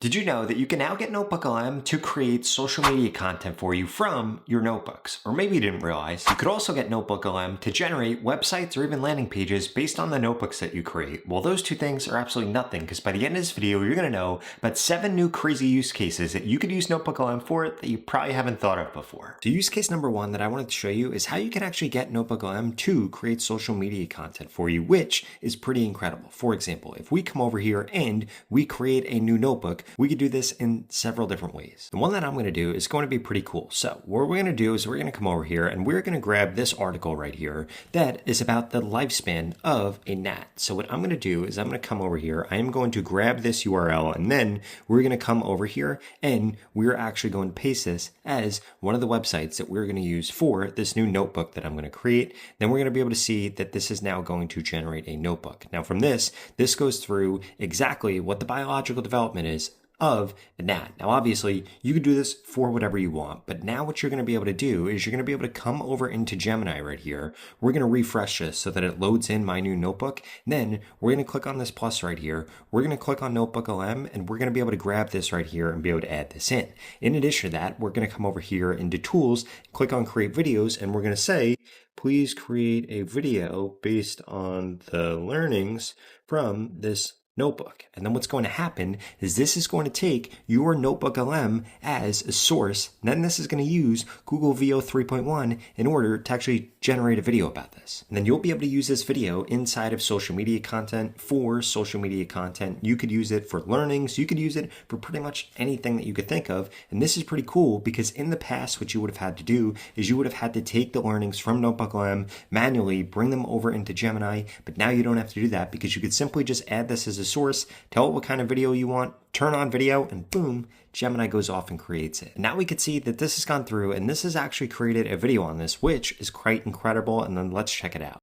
Did you know that you can now get NotebookLM to create social media content for you from your notebooks? Or maybe you didn't realize, you could also get NotebookLM to generate websites or even landing pages based on the notebooks that you create. Well, those two things are absolutely nothing, because by the end of this video, you're going to know about 7 new crazy use cases that you could use NotebookLM for that you probably haven't thought of before. So use case number 1 that I wanted to show you is how you can actually get NotebookLM to create social media content for you, which is pretty incredible. For example, if we come over here and we create a new notebook, we could do this in several different ways. The one that I'm going to do is going to be pretty cool. So what we're going to do is we're going to come over here and we're going to grab this article right here that is about the lifespan of a gnat. So what I'm going to do is I'm going to come over here. I am going to grab this URL and then we're going to come over here and we're actually going to paste this as one of the websites that we're going to use for this new notebook that I'm going to create. Then we're going to be able to see that this is now going to generate a notebook. Now from this goes through exactly what the biological development is of a gnat. Now, obviously, you could do this for whatever you want, but now what you're going to be able to do is you're going to be able to come over into Gemini right here. We're going to refresh this so that it loads in my new notebook. Then we're going to click on this plus right here. We're going to click on NotebookLM and we're going to be able to grab this right here and be able to add this in. In addition to that, we're going to come over here into tools, click on create videos, and we're going to say, please create a video based on the learnings from this notebook. And then what's going to happen is this is going to take your NotebookLM as a source. And then this is going to use Google VO 3.1 in order to actually generate a video about this. And then you'll be able to use this video inside of social media content for social media content. You could use it for learnings. You could use it for pretty much anything that you could think of. And this is pretty cool because in the past, what you would have had to do is you would have had to take the learnings from NotebookLM manually, bring them over into Gemini. But now you don't have to do that because you could simply just add this as a source, tell it what kind of video you want, turn on video, and boom, Gemini goes off and creates it. And now we could see that this has gone through and this has actually created a video on this, which is quite incredible. And then let's check it out.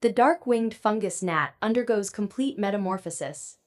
The dark-winged fungus gnat undergoes complete metamorphosis.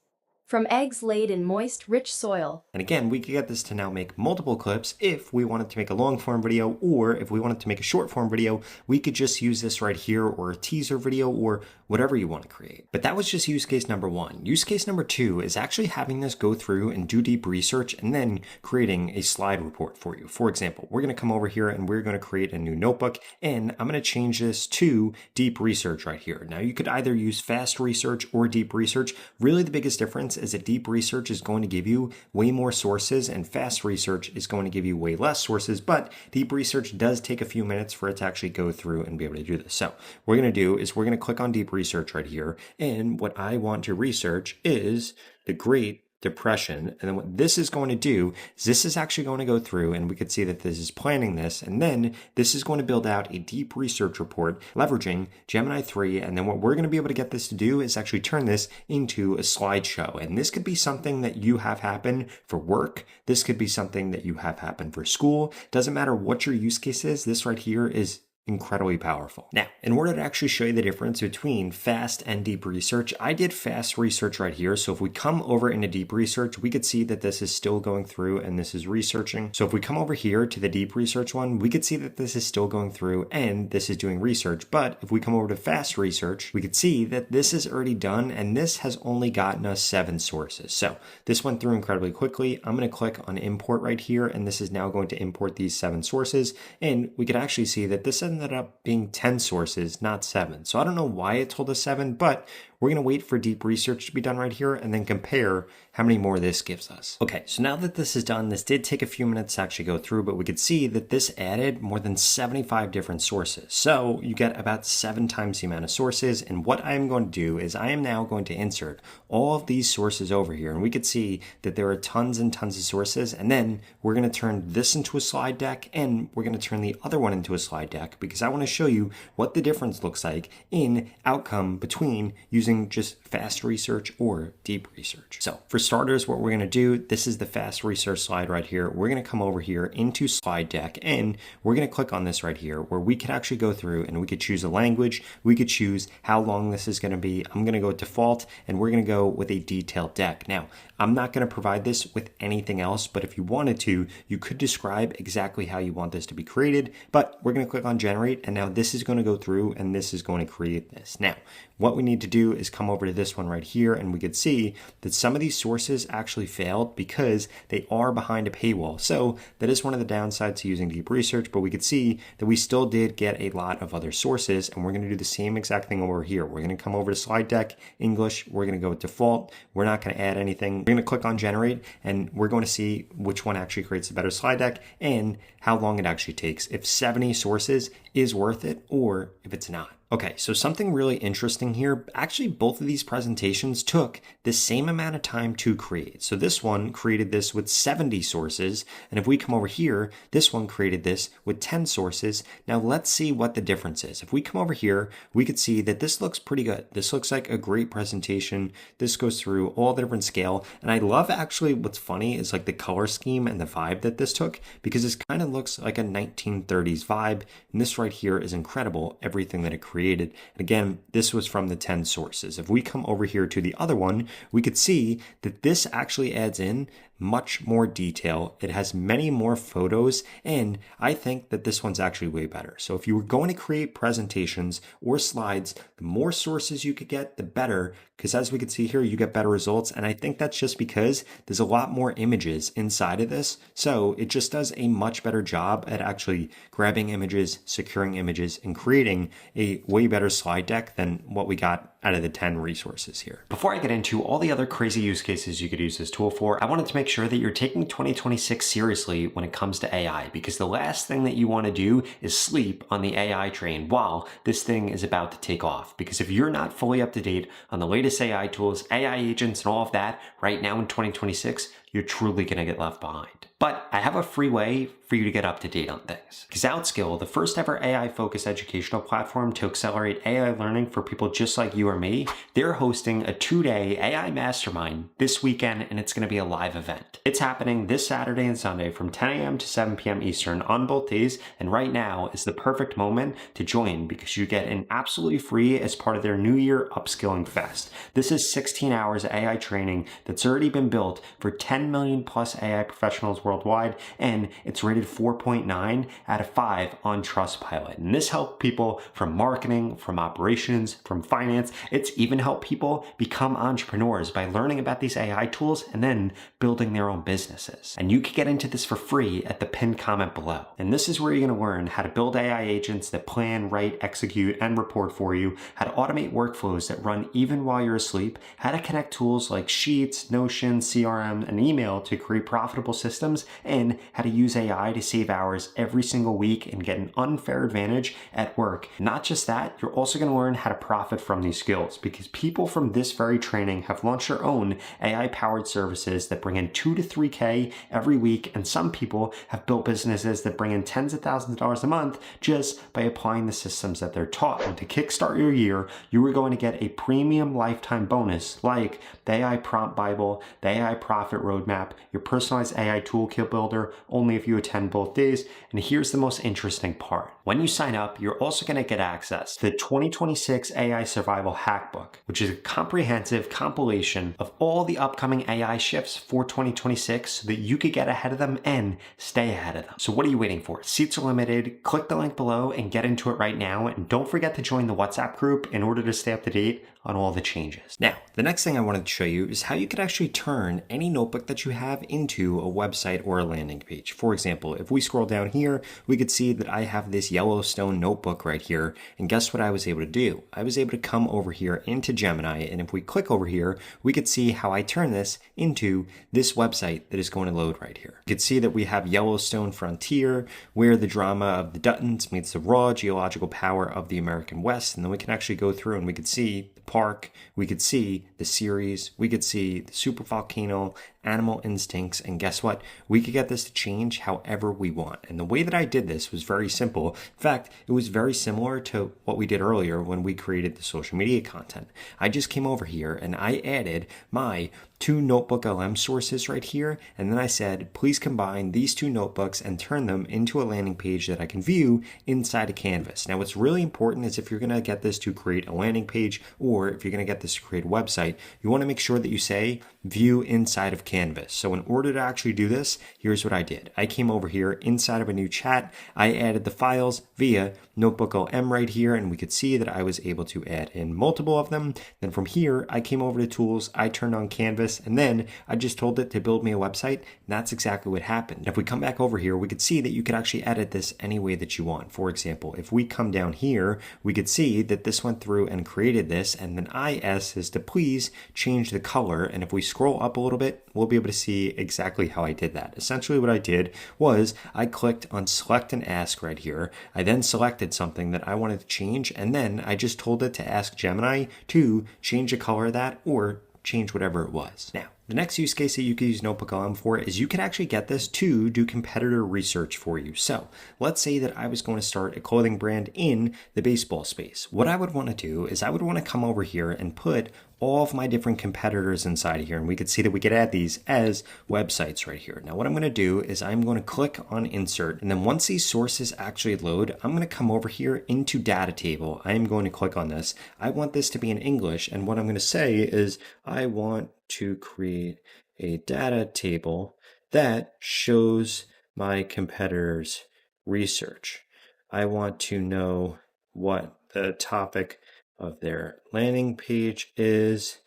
From eggs laid in moist, rich soil. And again, we could get this to now make multiple clips if we wanted to make a long form video, or if we wanted to make a short form video, we could just use this right here, or a teaser video, or whatever you want to create. But that was just use case number 1. Use case number 2 is actually having this go through and do deep research and then creating a slide report for you. For example, we're going to come over here and we're going to create a new notebook, and I'm going to change this to deep research right here. Now you could either use fast research or deep research. Really the biggest difference is that deep research is going to give you way more sources and fast research is going to give you way less sources, but deep research does take a few minutes for it to actually go through and be able to do this. So what we're going to do is we're going to click on deep research right here. And what I want to research is the Great Depression. And then what this is going to do is this is actually going to go through and we could see that this is planning this. And then this is going to build out a deep research report leveraging Gemini 3. And then what we're going to be able to get this to do is actually turn this into a slideshow. And this could be something that you have happen for work. This could be something that you have happen for school. Doesn't matter what your use case is. This right here is incredibly powerful. Now, in order to actually show you the difference between fast and deep research, I did fast research right here. So if we come over into deep research, we could see that this is still going through and this is researching. So if we come over here to the deep research one, we could see that this is still going through and this is doing research. But if we come over to fast research, we could see that this is already done and this has only gotten us 7 sources. So this went through incredibly quickly. I'm going to click on import right here and this is now going to import these 7 sources. And we could actually see that this ended up being 10 sources, not 7. So I don't know why it told us 7, but we're going to wait for deep research to be done right here and then compare how many more this gives us. Okay, so now that this is done, this did take a few minutes to actually go through, but we could see that this added more than 75 different sources. So you get about 7 times the amount of sources. And what I am going to do is I am now going to insert all of these sources over here. And we could see that there are tons and tons of sources. And then we're going to turn this into a slide deck and we're going to turn the other one into a slide deck because I want to show you what the difference looks like in outcome between using just fast research or deep research. So for starters, what we're going to do, this is the fast research slide right here. We're going to come over here into slide deck and we're going to click on this right here where we could actually go through and we could choose a language. We could choose how long this is going to be. I'm going to go default and we're going to go with a detailed deck. Now, I'm not going to provide this with anything else, but if you wanted to, you could describe exactly how you want this to be created, but we're going to click on generate and now this is going to go through and this is going to create this. Now, what we need to do is come over to this one right here, and we could see that some of these sources actually failed because they are behind a paywall. So that is one of the downsides to using deep research, but we could see that we still did get a lot of other sources, and we're going to do the same exact thing over here. We're going to come over to slide deck, English, we're going to go with default. We're not going to add anything. We're going to click on generate, and we're going to see which one actually creates the better slide deck and how long it actually takes, if 70 sources is worth it or if it's not. Okay, so something really interesting here. Actually, both of these presentations took the same amount of time to create. So this one created this with 70 sources, and if we come over here, this one created this with 10 sources. Now let's see what the difference is. If we come over here, we could see that this looks pretty good. This looks like a great presentation. This goes through all the different scale, and I love actually what's funny is like the color scheme and the vibe that this took, because this kind of looks like a 1930s vibe, and this right here is incredible, everything that it created. And again, this was from the 10 sources. If we come over here to the other one, we could see that this actually adds in much more detail. It has many more photos, and I think that this one's actually way better. So if you were going to create presentations or slides, the more sources you could get, the better, because as we can see here, you get better results. And I think that's just because there's a lot more images inside of this. So it just does a much better job at actually grabbing images, securing images, and creating a way better slide deck than what we got out of the 10 resources here. Before I get into all the other crazy use cases you could use this tool for, I wanted to make sure that you're taking 2026 seriously when it comes to AI, because the last thing that you want to do is sleep on the AI train while this thing is about to take off. Because if you're not fully up to date on the latest AI tools, AI agents, and all of that right now in 2026, you're truly going to get left behind. But I have a free way for you to get up to date on things. Because Outskill, the first ever AI-focused educational platform to accelerate AI learning for people just like you or me, they're hosting a 2-day AI mastermind this weekend, and it's going to be a live event. It's happening this Saturday and Sunday from 10 a.m. to 7 p.m. Eastern on both days, and right now is the perfect moment to join because you get in absolutely free as part of their New Year Upskilling Fest. This is 16 hours of AI training that's already been built for 10 million plus AI professionals worldwide, and it's rated 4.9 out of 5 on Trustpilot. And this helped people from marketing, from operations, from finance. It's even helped people become entrepreneurs by learning about these AI tools and then building their own businesses. And you can get into this for free at the pinned comment below. And this is where you're going to learn how to build AI agents that plan, write, execute, and report for you, how to automate workflows that run even while you're asleep, how to connect tools like Sheets, Notion, CRM, and email to create profitable systems, and how to use AI to save hours every single week and get an unfair advantage at work. Not just that, you're also going to learn how to profit from these skills, because people from this very training have launched their own AI-powered services that bring in 2 to 3K every week, and some people have built businesses that bring in tens of thousands of dollars a month just by applying the systems that they're taught. And to kickstart your year, you are going to get a premium lifetime bonus like the AI Prompt Bible, the AI Profit Roadmap, your personalized AI Toolkit Builder, only if you attend both days. And here's the most interesting part. When you sign up, you're also going to get access to the 2026 AI Survival Hackbook, which is a comprehensive compilation of all the upcoming AI shifts for 2026 so that you could get ahead of them and stay ahead of them. So what are you waiting for? Seats are limited. Click the link below and get into it right now. And don't forget to join the WhatsApp group in order to stay up to date on all the changes. Now, the next thing I wanted to show you is how you could actually turn any notebook that you have into a website or a landing page. For example, if we scroll down here, we could see that I have this Yellowstone notebook right here. And guess what I was able to do? I was able to come over here into Gemini, and if we click over here, we could see how I turn this into this website that is going to load right here. You could see that we have Yellowstone Frontier, where the drama of the Duttons meets the raw geological power of the American West. And then we can actually go through and we could see the park, we could see the series, we could see the supervolcano, animal instincts, and guess what? We could get this to change however we want. And the way that I did this was very simple. In fact, it was very similar to what we did earlier when we created the social media content. I just came over here and I added my two NotebookLM sources right here, and then I said, please combine these two notebooks and turn them into a landing page that I can view inside of Canvas. Now, what's really important is if you're going to get this to create a landing page, or if you're going to get this to create a website, you want to make sure that you say view inside of Canvas. So in order to actually do this, here's what I did. I came over here inside of a new chat. I added the files via NotebookLM right here, and we could see that I was able to add in multiple of them. Then from here, I came over to tools, I turned on Canvas, and then I just told it to build me a website, and that's exactly what happened. If we come back over here, we could see that you could actually edit this any way that you want. For example, if we come down here, we could see that this went through and created this, and then I asked this to please change the color, and if we scroll up a little bit, we'll be able to see exactly how I did that. Essentially what I did was I clicked on select and ask right here. I then selected something that I wanted to change, and then I just told it to ask Gemini to change the color of that or change whatever it was. Now, the next use case that you could use NotebookLM for is you could actually get this to do competitor research for you. So let's say that I was going to start a clothing brand in the baseball space. What I would want to do is I would want to come over here and put all of my different competitors inside of here, and we could see that we could add these as websites right here. Now what I'm going to do is I'm going to click on insert, and then once these sources actually load, I'm going to come over here into data table. I am going to click on this. I want this to be in English, and what I'm going to say is I want to create a data table that shows my competitors' research. I want to know what the topic of their landing page is,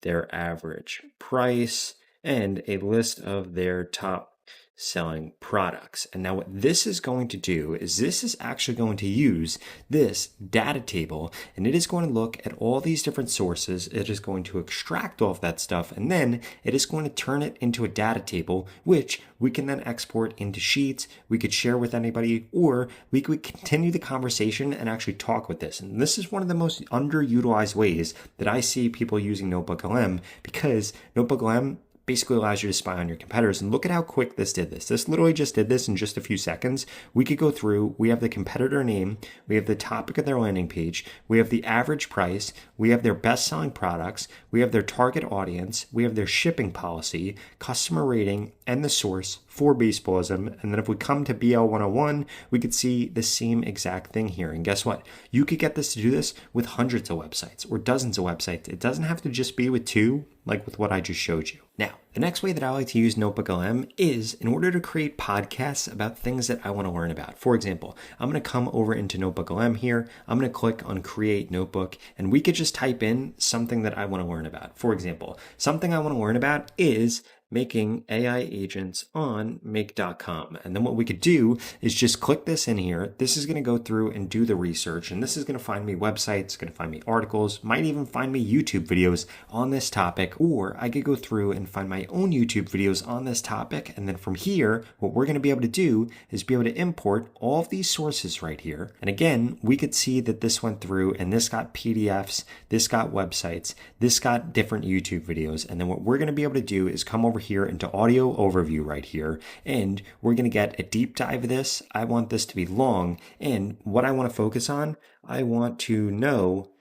their average price, and a list of their top selling products. And now what this is going to do is this is actually going to use this data table, and it is going to look at all these different sources. It is going to extract all of that stuff, and then it is going to turn it into a data table, which we can then export into sheets. We could share with anybody, or we could continue the conversation and actually talk with this. And this is one of the most underutilized ways that I see people using NotebookLM, because NotebookLM basically allows you to spy on your competitors. And look at how quick this did this. This literally just did this in just a few seconds. We could go through, we have the competitor name, we have the topic of their landing page, we have the average price, we have their best-selling products, we have their target audience, we have their shipping policy, customer rating, and the source for baseballism. And then if we come to BL 101, we could see the same exact thing here. And guess what? You could get this to do this with hundreds of websites or dozens of websites. It doesn't have to just be with two, like with what I just showed you. Now, the next way that I like to use NotebookLM is in order to create podcasts about things that I want to learn about. For example, I'm going to come over into NotebookLM here. I'm going to click on Create Notebook, and we could just type in something that I want to learn about. For example, something I want to learn about is making AI agents on make.com. And then what we could do is just click this in here. This is going to go through and do the research, and this is going to find me websites, going to find me articles, might even find me YouTube videos on this topic, or I could go through and find my own YouTube videos on this topic. And then from here, what we're going to be able to do is be able to import all of these sources right here. And again, we could see that this went through and this got PDFs, this got websites, this got different YouTube videos. And then what we're going to be able to do is come over here into audio overview right here, and we're going to get a deep dive of this. I want this to be long, and what I want to focus on, I want to know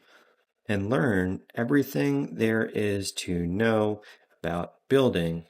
and learn everything there is to know about building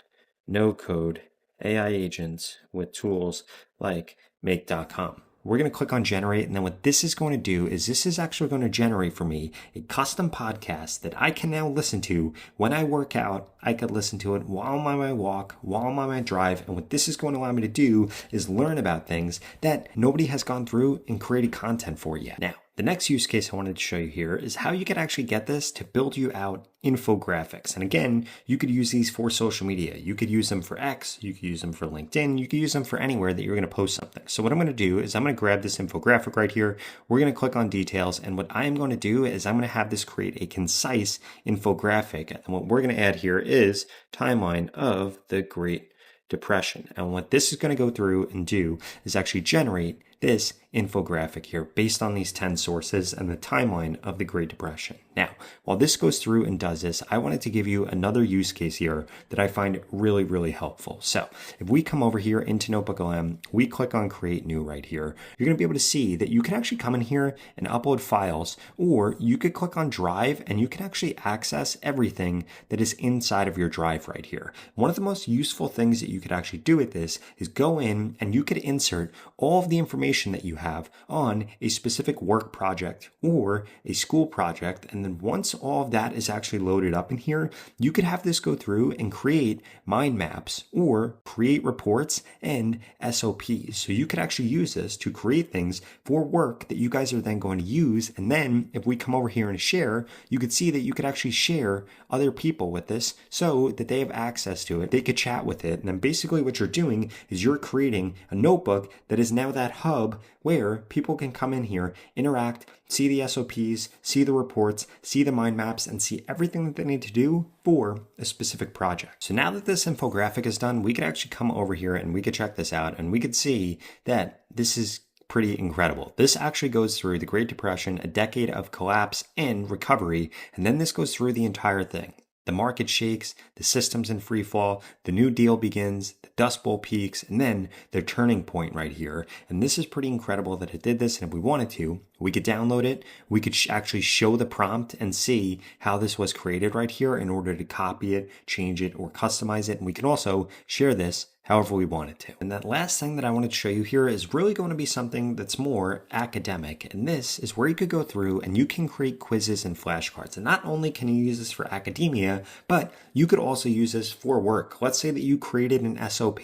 no-code AI agents with tools like make.com. We're going to click on generate, and then what this is going to do is this is actually going to generate for me a custom podcast that I can now listen to when I work out. I could listen to it while I'm on my walk, while I'm on my drive, and what this is going to allow me to do is learn about things that nobody has gone through and created content for yet. Now, the next use case I wanted to show you here is how you can actually get this to build you out infographics. And again, you could use these for social media. You could use them for X, you could use them for LinkedIn, you could use them for anywhere that you're going to post something. So what I'm going to do is I'm going to grab this infographic right here. We're going to click on details. And what I'm going to do is I'm going to have this create a concise infographic. And what we're going to add here is timeline of the Great Depression. And what this is going to go through and do is actually generate this infographic here based on these 10 sources and the timeline of the Great Depression. Now, while this goes through and does this, I wanted to give you another use case here that I find really, really helpful. So if we come over here into NotebookLM, we click on Create New right here, you're going to be able to see that you can actually come in here and upload files, or you could click on Drive and you can actually access everything that is inside of your drive right here. One of the most useful things that you could actually do with this is go in and you could insert all of the information that you have on a specific work project or a school project. And then once all of that is actually loaded up in here, you could have this go through and create mind maps or create reports and SOPs. So you could actually use this to create things for work that you guys are then going to use. And then if we come over here and share, you could see that you could actually share other people with this so that they have access to it. They could chat with it. And then basically what you're doing is you're creating a notebook that is now that hub where people can come in here, interact, see the SOPs, see the reports, see the mind maps, and see everything that they need to do for a specific project. So now that this infographic is done, we could actually come over here and we could check this out and we could see that this is pretty incredible. This actually goes through the Great Depression, a decade of collapse and recovery, and then this goes through the entire thing. The market shakes, the system's in free fall, the New Deal begins, the Dust Bowl peaks, and then the turning point right here. And this is pretty incredible that it did this. And if we wanted to, we could download it. We could actually show the prompt and see how this was created right here in order to copy it, change it, or customize it. And we can also share this however we wanted to. And that last thing that I wanted to show you here is really going to be something that's more academic. And this is where you could go through and you can create quizzes and flashcards. And not only can you use this for academia, but you could also use this for work. Let's say that you created an SOP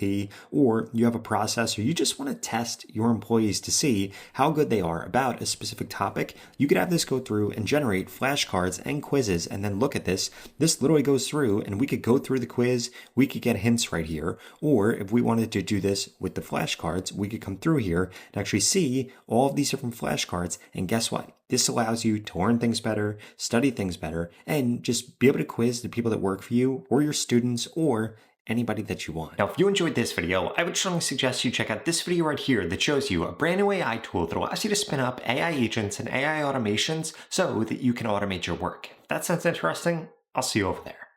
or you have a process or you just want to test your employees to see how good they are about a specific topic. You could have this go through and generate flashcards and quizzes and then look at this. This literally goes through and we could go through the quiz. We could get hints right here. Or if we wanted to do this with the flashcards, we could come through here and actually see all of these different flashcards. And guess what? This allows you to learn things better, study things better, and just be able to quiz the people that work for you or your students or anybody that you want. Now, if you enjoyed this video, I would strongly suggest you check out this video right here that shows you a brand new AI tool that allows you to spin up AI agents and AI automations so that you can automate your work. If that sounds interesting, I'll see you over there.